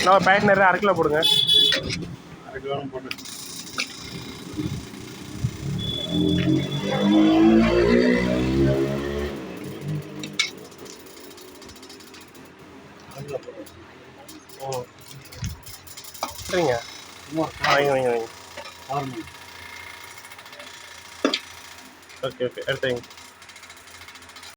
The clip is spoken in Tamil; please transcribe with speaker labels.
Speaker 1: நான் பேக்கெட் நிறைய 1/2 கிலோ போடுங்க.
Speaker 2: 1/2 கிலோ போட்டு
Speaker 1: சரிங்க. வைங்க. ஓகே எடுத்து வைங்க.